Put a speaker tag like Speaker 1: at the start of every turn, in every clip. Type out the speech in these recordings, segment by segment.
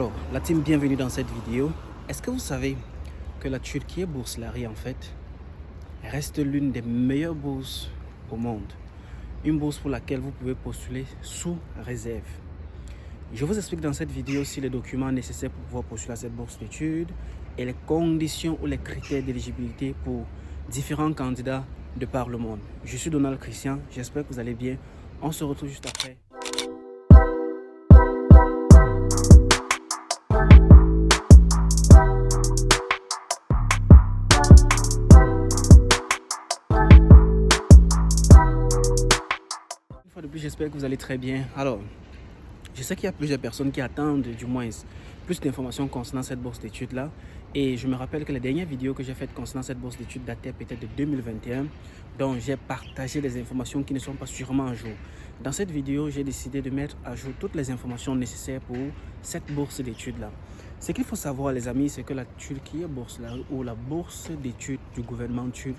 Speaker 1: Alors, la team, bienvenue dans cette vidéo. Est-ce que vous savez que la Turquie Bourse-Lari, en fait, reste l'une des meilleures bourses au monde? Une bourse pour laquelle vous pouvez postuler sous réserve. Je vous explique dans cette vidéo aussi les documents nécessaires pour pouvoir postuler à cette bourse d'études et les conditions ou les critères d'éligibilité pour différents candidats de par le monde. Je suis Donald Christian, j'espère que vous allez bien. On se retrouve juste après. Une fois de plus, j'espère que vous allez très bien. Alors, je sais qu'il y a plusieurs personnes qui attendent du moins plus d'informations concernant cette bourse d'études-là. Et je me rappelle que les dernières vidéos que j'ai faites concernant cette bourse d'études dataient peut-être de 2021. Donc, j'ai partagé des informations qui ne sont pas sûrement à jour. Dans cette vidéo, j'ai décidé de mettre à jour toutes les informations nécessaires pour cette bourse d'études-là. Ce qu'il faut savoir, les amis, c'est que la Turquie Bourse-là, ou la bourse d'études du gouvernement turc,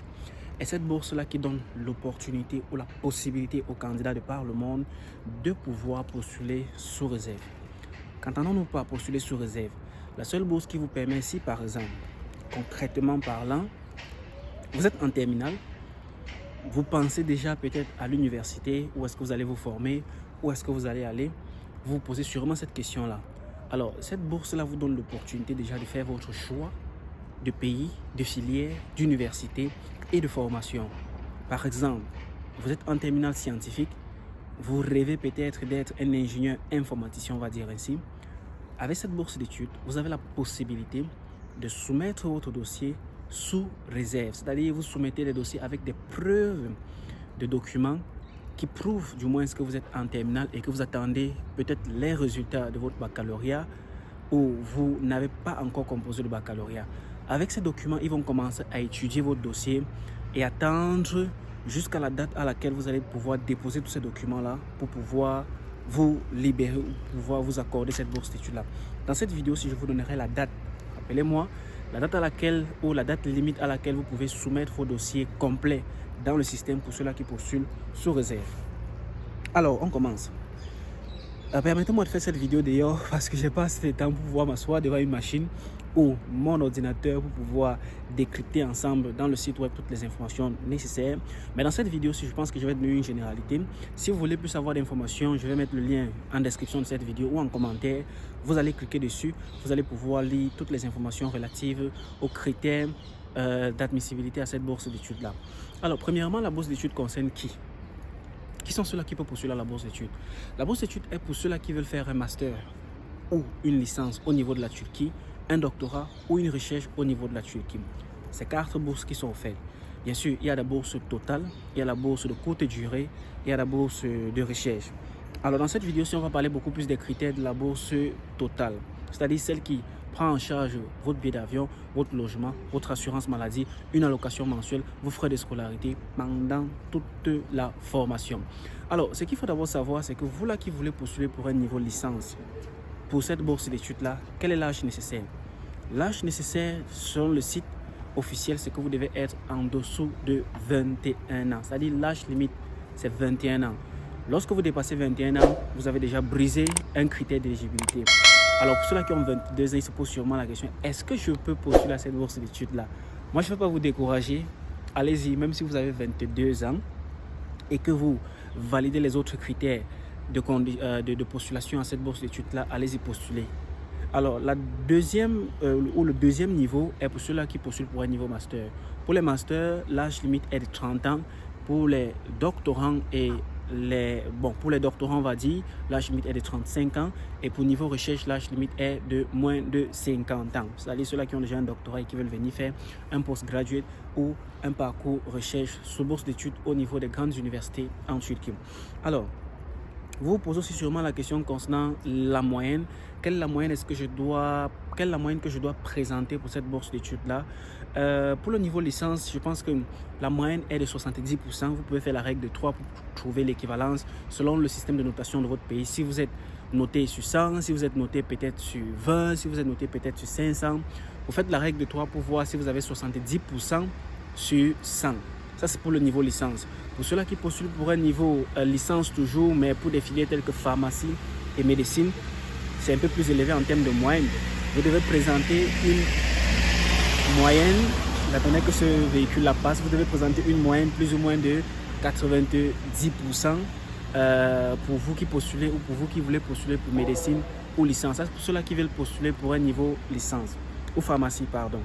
Speaker 1: est cette bourse-là qui donne l'opportunité ou la possibilité aux candidats de par le monde de pouvoir postuler sous réserve. Qu'entendons-nous par postuler sous réserve? La seule bourse qui vous permet, si par exemple, concrètement parlant, vous êtes en terminale, vous pensez déjà peut-être à l'université, où est-ce que vous allez vous former, où est-ce que vous allez aller, vous vous posez sûrement cette question-là. Alors, cette bourse-là vous donne l'opportunité déjà de faire votre choix de pays, de filière, d'université et de formation. Par exemple, vous êtes en terminale scientifique, vous rêvez peut-être d'être un ingénieur informaticien, on va dire ainsi. Avec cette bourse d'études, vous avez la possibilité de soumettre votre dossier sous réserve. C'est-à-dire vous soumettez les dossiers avec des preuves de documents qui prouvent du moins que vous êtes en terminale et que vous attendez peut-être les résultats de votre baccalauréat ou vous n'avez pas encore composé le baccalauréat. Avec ces documents, ils vont commencer à étudier votre dossier et attendre jusqu'à la date à laquelle vous allez pouvoir déposer tous ces documents-là pour pouvoir vous libérer ou pouvoir vous accorder cette bourse d'études-là. Dans cette vidéo, si je vous donnerai la date, rappelez-moi, la date à laquelle ou la date limite à laquelle vous pouvez soumettre vos dossiers complets dans le système pour ceux-là qui postulent sous réserve. Alors, on commence. Permettez-moi de faire cette vidéo d'ailleurs parce que je n'ai pas assez de temps pour pouvoir m'asseoir devant une machine ou mon ordinateur pour pouvoir décrypter ensemble dans le site web toutes les informations nécessaires. Mais dans cette vidéo, je pense que je vais donner une généralité. Si vous voulez plus avoir d'informations, je vais mettre le lien en description de cette vidéo ou en commentaire. Vous allez cliquer dessus, vous allez pouvoir lire toutes les informations relatives aux critères d'admissibilité à cette bourse d'études-là. Alors, premièrement, la bourse d'études concerne qui? Qui sont ceux-là qui peuvent postuler à la bourse d'études? La bourse d'études est pour ceux-là qui veulent faire un master ou une licence au niveau de la Turquie, un doctorat ou une recherche au niveau de la Turquie. Ces 4 bourses qui sont offertes. Bien sûr, il y a la bourse totale, il y a la bourse de courte durée, il y a la bourse de recherche. Alors dans cette vidéo, on va parler beaucoup plus des critères de la bourse totale, c'est-à-dire celle qui prend en charge votre billet d'avion, votre logement, votre assurance maladie, une allocation mensuelle, vos frais de scolarité pendant toute la formation. Alors, ce qu'il faut d'abord savoir, c'est que vous là qui voulez postuler pour un niveau licence, pour cette bourse d'études-là, quel est l'âge nécessaire? L'âge nécessaire sur le site officiel, c'est que vous devez être en dessous de 21 ans. C'est-à-dire l'âge limite, c'est 21 ans. Lorsque vous dépassez 21 ans, vous avez déjà brisé un critère d'éligibilité. Alors pour ceux-là qui ont 22 ans, ils se posent sûrement la question, est-ce que je peux postuler à cette bourse d'études-là? Moi, je ne vais pas vous décourager. Allez-y, même si vous avez 22 ans et que vous validez les autres critères de postulation à cette bourse d'études-là, allez-y postuler. Alors, le deuxième niveau est pour ceux-là qui postulent pour un niveau master. Pour les masters, l'âge limite est de 30 ans. Pour les doctorants pour les doctorants, on va dire, l'âge limite est de 35 ans. Et pour niveau recherche, l'âge limite est de moins de 50 ans. C'est-à-dire ceux-là qui ont déjà un doctorat et qui veulent venir faire un postgraduate ou un parcours recherche sous bourse d'études au niveau des grandes universités en Turquie. Alors, vous vous posez aussi sûrement la question concernant la moyenne. Quelle est la moyenne que je dois présenter pour cette bourse d'études-là? Pour le niveau licence, je pense que la moyenne est de 70%. Vous pouvez faire la règle de 3 pour trouver l'équivalence selon le système de notation de votre pays. Si vous êtes noté sur 100, si vous êtes noté peut-être sur 20, si vous êtes noté peut-être sur 500, vous faites la règle de 3 pour voir si vous avez 70% sur 100. Ça, c'est pour le niveau licence. Pour ceux-là qui postulent pour un niveau licence toujours, mais pour des filières telles que pharmacie et médecine, c'est un peu plus élevé en termes de moyenne. Vous devez présenter une moyenne, attendez que ce véhicule-là passe, vous devez présenter une moyenne plus ou moins de 90% pour vous qui postulez ou pour vous qui voulez postuler pour médecine ou licence. Ça, c'est pour ceux-là qui veulent postuler pour un niveau licence ou pharmacie, pardon.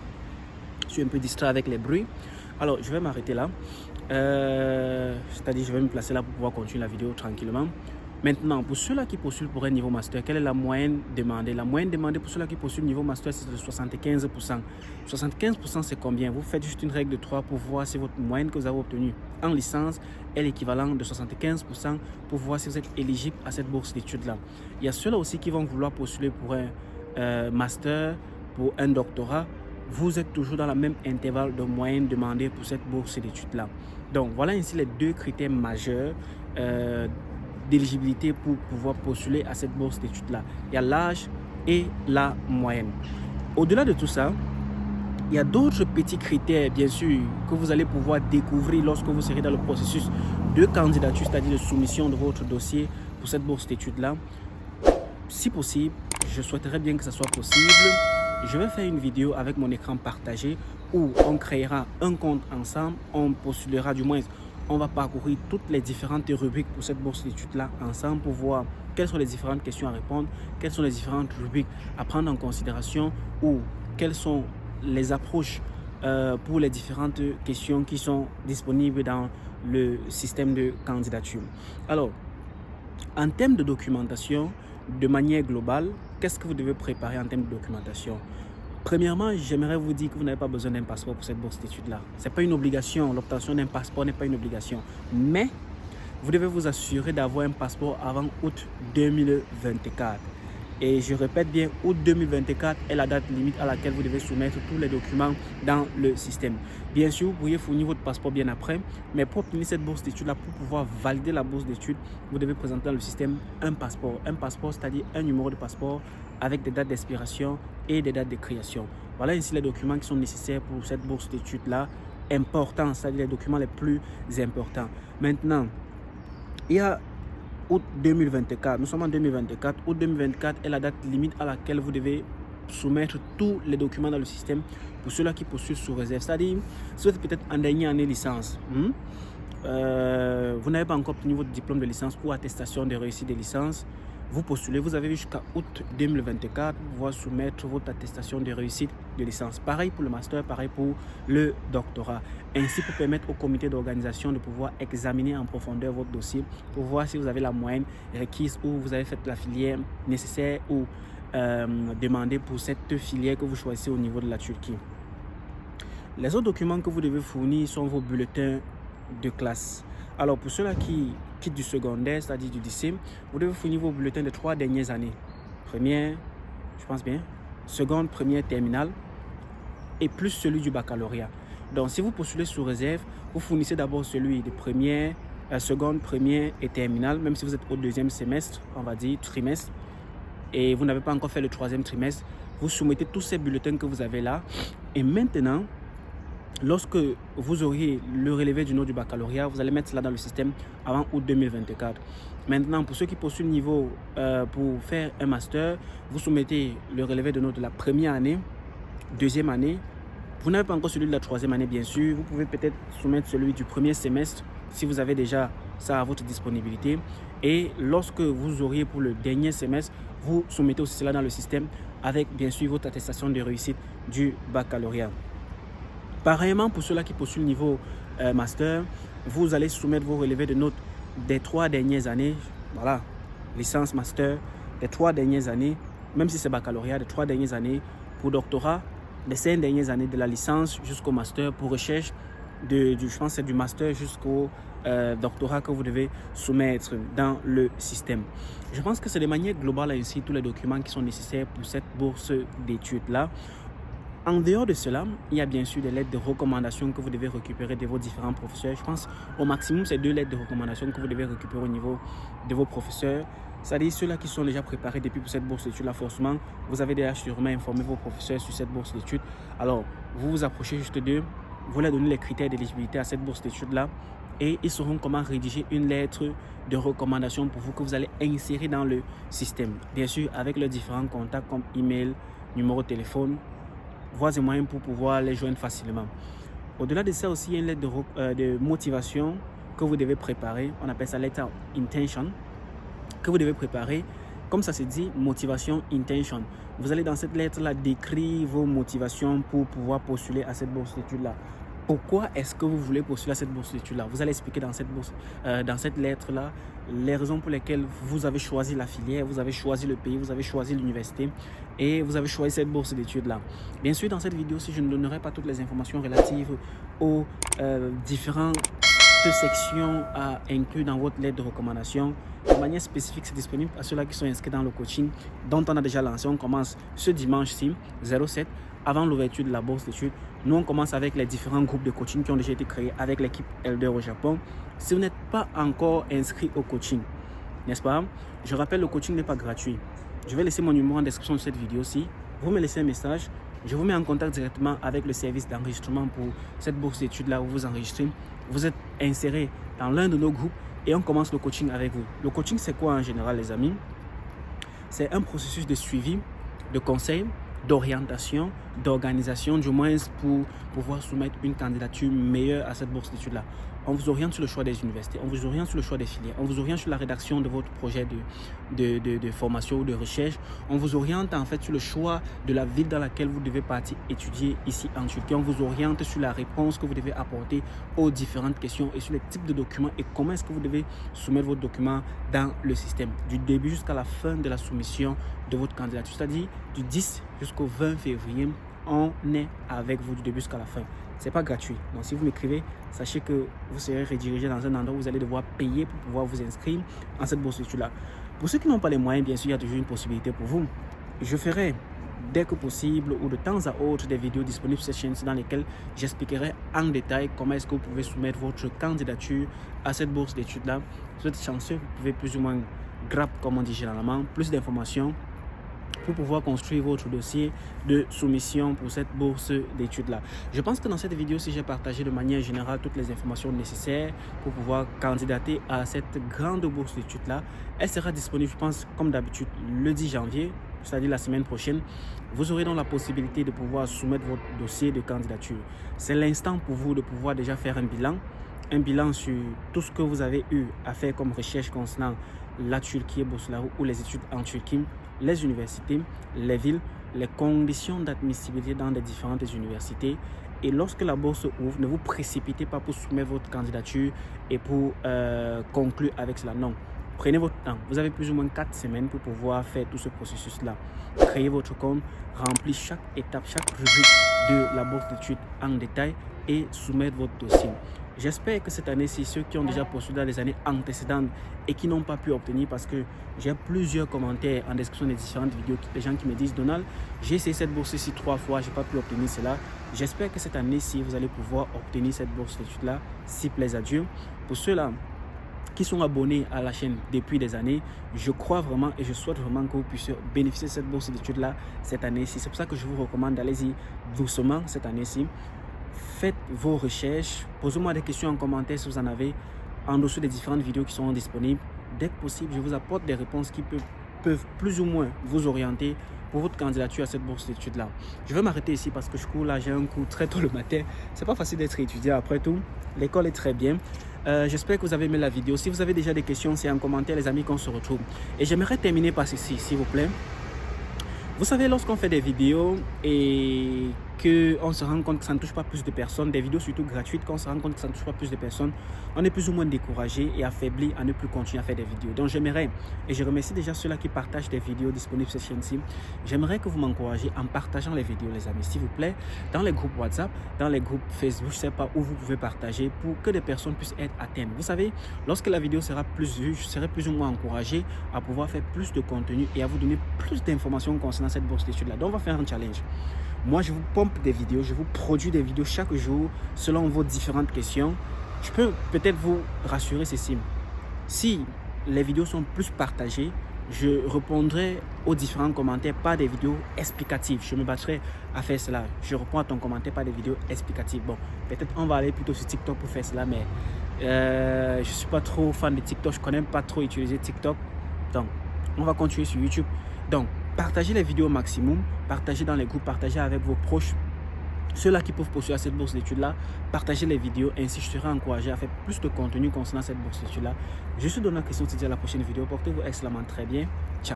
Speaker 1: Je suis un peu distrait avec les bruits. Alors, je vais m'arrêter là. C'est-à-dire, je vais me placer là pour pouvoir continuer la vidéo tranquillement. Maintenant, pour ceux-là qui postulent pour un niveau master, quelle est la moyenne demandée? La moyenne demandée pour ceux-là qui postulent niveau master, c'est de 75%. 75%, c'est combien? Vous faites juste une règle de 3 pour voir si votre moyenne que vous avez obtenue en licence est l'équivalent de 75% pour voir si vous êtes éligible à cette bourse d'études-là. Il y a ceux-là aussi qui vont vouloir postuler pour un master, pour un doctorat. Vous êtes toujours dans le même intervalle de moyenne demandée pour cette bourse d'études-là. Donc, voilà ainsi les deux critères majeurs d'éligibilité pour pouvoir postuler à cette bourse d'études-là. Il y a l'âge et la moyenne. Au-delà de tout ça, il y a d'autres petits critères, bien sûr, que vous allez pouvoir découvrir lorsque vous serez dans le processus de candidature, c'est-à-dire de soumission de votre dossier pour cette bourse d'études-là. Si possible, je souhaiterais bien que ça soit possible. Je vais faire une vidéo avec mon écran partagé où on créera un compte ensemble, on postulera du moins. On va parcourir toutes les différentes rubriques pour cette bourse d'études-là ensemble pour voir quelles sont les différentes questions à répondre, quelles sont les différentes rubriques à prendre en considération ou quelles sont les approches pour les différentes questions qui sont disponibles dans le système de candidature. Alors, en termes de documentation, de manière globale, qu'est-ce que vous devez préparer en termes de documentation? Premièrement, j'aimerais vous dire que vous n'avez pas besoin d'un passeport pour cette bourse d'études-là. Ce n'est pas une obligation. L'obtention d'un passeport n'est pas une obligation. Mais vous devez vous assurer d'avoir un passeport avant août 2024. Et je répète bien, août 2024 est la date limite à laquelle vous devez soumettre tous les documents dans le système. Bien sûr, vous pourriez fournir votre passeport bien après, mais pour obtenir cette bourse d'études-là, pour pouvoir valider la bourse d'études, vous devez présenter dans le système un passeport. Un passeport, c'est-à-dire un numéro de passeport avec des dates d'expiration et des dates de création. Voilà ainsi les documents qui sont nécessaires pour cette bourse d'études-là, importants, c'est-à-dire les documents les plus importants. Maintenant, il y a août 2024, nous sommes en 2024, août 2024 est la date limite à laquelle vous devez soumettre tous les documents dans le système pour ceux-là qui postulent sous réserve. C'est-à-dire, si vous êtes peut-être en dernière année licence, vous n'avez pas encore obtenu votre diplôme de licence ou attestation de réussite de licence, vous postulez, vous avez jusqu'à août 2024 pour pouvoir soumettre votre attestation de réussite de licence. Pareil pour le master, pareil pour le doctorat. Ainsi pour permettre au comité d'organisation de pouvoir examiner en profondeur votre dossier pour voir si vous avez la moyenne requise ou vous avez fait la filière nécessaire ou demandée pour cette filière que vous choisissez au niveau de la Turquie. Les autres documents que vous devez fournir sont vos bulletins de classe. Alors pour ceux-là qui quittent du secondaire, c'est-à-dire du lycée, vous devez fournir vos bulletins des 3 dernières années. Première, je pense bien, seconde, première, terminale et plus celui du baccalauréat. Donc si vous postulez sous réserve, vous fournissez d'abord celui de première, seconde, première et terminale, même si vous êtes au 2e semestre, on va dire trimestre, et vous n'avez pas encore fait le 3e trimestre, vous soumettez tous ces bulletins que vous avez là. Et maintenant, lorsque vous auriez le relevé du nom du baccalauréat, vous allez mettre cela dans le système avant août 2024. Maintenant, pour ceux qui postulent niveau pour faire un master, vous soumettez le relevé de nom de la première année, 2e année. Vous n'avez pas encore celui de la 3e année, bien sûr. Vous pouvez peut-être soumettre celui du 1er semestre si vous avez déjà ça à votre disponibilité. Et lorsque vous auriez pour le dernier semestre, vous soumettez aussi cela dans le système avec bien sûr votre attestation de réussite du baccalauréat. Pareillement, pour ceux-là qui postulent niveau master, vous allez soumettre vos relevés de notes des 3 dernières années. Voilà, licence, master, des 3 dernières années, même si c'est baccalauréat, des 3 dernières années. Pour doctorat, des 5 dernières années de la licence jusqu'au master. Pour recherche, je pense que c'est du master jusqu'au doctorat que vous devez soumettre dans le système. Je pense que c'est de manière globale ainsi tous les documents qui sont nécessaires pour cette bourse d'études-là. En dehors de cela, il y a bien sûr des lettres de recommandation que vous devez récupérer de vos différents professeurs. Je pense au maximum, c'est 2 lettres de recommandation que vous devez récupérer au niveau de vos professeurs. C'est-à-dire ceux-là qui sont déjà préparés depuis pour cette bourse d'études-là, forcément, vous avez déjà sûrement informé vos professeurs sur cette bourse d'études. Alors, vous vous approchez juste d'eux, vous leur donnez les critères d'éligibilité à cette bourse d'études-là et ils sauront comment rédiger une lettre de recommandation pour vous que vous allez insérer dans le système. Bien sûr, avec leurs différents contacts comme email, numéro de téléphone, voies et moyens pour pouvoir les joindre facilement. Au-delà de ça aussi, il y a une lettre de motivation que vous devez préparer. On appelle ça letter intention, que vous devez préparer. Comme ça se dit, motivation intention. Vous allez dans cette lettre-là décrire vos motivations pour pouvoir postuler à cette bourse d'études-là. Pourquoi est-ce que vous voulez postuler à cette bourse d'études-là? Vous allez expliquer dans cette lettre-là les raisons pour lesquelles vous avez choisi la filière, vous avez choisi le pays, vous avez choisi l'université et vous avez choisi cette bourse d'études-là. Bien sûr, dans cette vidéo-ci, je ne donnerai pas toutes les informations relatives aux différentes sections à inclure dans votre lettre de recommandation. De manière spécifique, c'est disponible à ceux-là qui sont inscrits dans le coaching dont on a déjà lancé. On commence ce dimanche-ci, 07, avant l'ouverture de la bourse d'études. Nous, on commence avec les différents groupes de coaching qui ont déjà été créés avec l'équipe Elder au Japon. Si vous n'êtes pas encore inscrit au coaching, n'est-ce pas? Je rappelle, le coaching n'est pas gratuit. Je vais laisser mon numéro en description de cette vidéo-ci. Vous me laissez un message. Je vous mets en contact directement avec le service d'enregistrement pour cette bourse d'études-là où vous enregistrez. Vous êtes inséré dans l'un de nos groupes et on commence le coaching avec vous. Le coaching, c'est quoi en général, les amis? C'est un processus de suivi, de conseil, d'orientation, d'organisation, du moins pour pouvoir soumettre une candidature meilleure à cette bourse d'études-là. On vous oriente sur le choix des universités, on vous oriente sur le choix des filières, on vous oriente sur la rédaction de votre projet de formation ou de recherche, on vous oriente en fait sur le choix de la ville dans laquelle vous devez partir étudier ici en Turquie, on vous oriente sur la réponse que vous devez apporter aux différentes questions et sur les types de documents et comment est-ce que vous devez soumettre votre document dans le système, du début jusqu'à la fin de la soumission de votre candidature, c'est-à-dire du 10 jusqu'au 20 février, on est avec vous du début jusqu'à la fin. C'est pas gratuit. Donc si vous m'écrivez, sachez que vous serez redirigé dans un endroit où vous allez devoir payer pour pouvoir vous inscrire en cette bourse d'études-là. Pour ceux qui n'ont pas les moyens, bien sûr, il y a toujours une possibilité pour vous. Je ferai dès que possible ou de temps à autre des vidéos disponibles sur cette chaîne dans lesquelles j'expliquerai en détail comment est-ce que vous pouvez soumettre votre candidature à cette bourse d'études-là. Si vous êtes chanceux, vous pouvez plus ou moins grab, comme on dit généralement, plus d'informations pour pouvoir construire votre dossier de soumission pour cette bourse d'études-là. Je pense que dans cette vidéo, si j'ai partagé de manière générale toutes les informations nécessaires pour pouvoir candidater à cette grande bourse d'études-là, elle sera disponible, je pense, comme d'habitude, le 10 janvier, c'est-à-dire la semaine prochaine. Vous aurez donc la possibilité de pouvoir soumettre votre dossier de candidature. C'est l'instant pour vous de pouvoir déjà faire un bilan sur tout ce que vous avez eu à faire comme recherche concernant la Turquie, Bourse-Larou ou les études en Turquie, les universités, les villes, les conditions d'admissibilité dans les différentes universités. Et lorsque la bourse ouvre, ne vous précipitez pas pour soumettre votre candidature et pour conclure avec cela. Non, prenez votre temps. Vous avez plus ou moins 4 semaines pour pouvoir faire tout ce processus-là. Créez votre compte, remplissez chaque étape, chaque rubrique de la bourse d'études en détail et soumettre votre dossier. J'espère que cette année-ci, ceux qui ont déjà postulé dans les années antécédentes et qui n'ont pas pu obtenir, parce que j'ai plusieurs commentaires en description des différentes vidéos, des gens qui me disent « Donald, j'ai essayé cette bourse-ci 3 fois, je n'ai pas pu obtenir cela. » J'espère que cette année-ci, vous allez pouvoir obtenir cette bourse d'études-là, si plaise à Dieu. Pour ceux-là qui sont abonnés à la chaîne depuis des années, je crois vraiment et je souhaite vraiment que vous puissiez bénéficier de cette bourse d'études-là cette année-ci. C'est pour ça que je vous recommande d'aller-y doucement cette année-ci. Faites vos recherches, posez-moi des questions en commentaire si vous en avez, en dessous des différentes vidéos qui sont disponibles. Dès que possible, je vous apporte des réponses qui peuvent plus ou moins vous orienter pour votre candidature à cette bourse d'études-là. Je vais m'arrêter ici parce que je cours là, j'ai un cours très tôt le matin. C'est pas facile d'être étudiant après tout. L'école est très bien. J'espère que vous avez aimé la vidéo. Si vous avez déjà des questions, c'est en commentaire, les amis, qu'on se retrouve. Et j'aimerais terminer par ceci, s'il vous plaît. Vous savez, lorsqu'on fait des vidéos et qu'on se rend compte que ça ne touche pas plus de personnes, des vidéos surtout gratuites, quand on se rend compte que ça ne touche pas plus de personnes, on est plus ou moins découragé et affaibli à ne plus continuer à faire des vidéos. Donc j'aimerais, et je remercie déjà ceux-là qui partagent des vidéos disponibles sur cette chaîne-ci, j'aimerais que vous m'encouragez en partageant les vidéos, les amis, s'il vous plaît, dans les groupes WhatsApp, dans les groupes Facebook, je ne sais pas où vous pouvez partager pour que des personnes puissent être atteintes. Vous savez, lorsque la vidéo sera plus vue, je serai plus ou moins encouragé à pouvoir faire plus de contenu et à vous donner plus d'informations concernant cette bourse d'études-là. Donc on va faire un challenge. Moi, je vous pompe des vidéos, je vous produis des vidéos chaque jour selon vos différentes questions. Je peux peut-être vous rassurer ceci. Si les vidéos sont plus partagées, je répondrai aux différents commentaires par des vidéos explicatives. Je me battrai à faire cela. Je réponds à ton commentaire par des vidéos explicatives. Bon, peut-être on va aller plutôt sur TikTok pour faire cela, mais Je ne suis pas trop fan de TikTok, je ne connais pas trop utiliser TikTok. Donc, on va continuer sur YouTube. Donc, partagez les vidéos au maximum, partagez dans les groupes, partagez avec vos proches. Ceux-là qui peuvent poursuivre cette bourse d'études-là, partagez les vidéos, ainsi je serai encouragé à faire plus de contenu concernant cette bourse d'études-là. Je suis Donald Christian, on se dit à la prochaine vidéo. Portez-vous excellemment très bien. Ciao.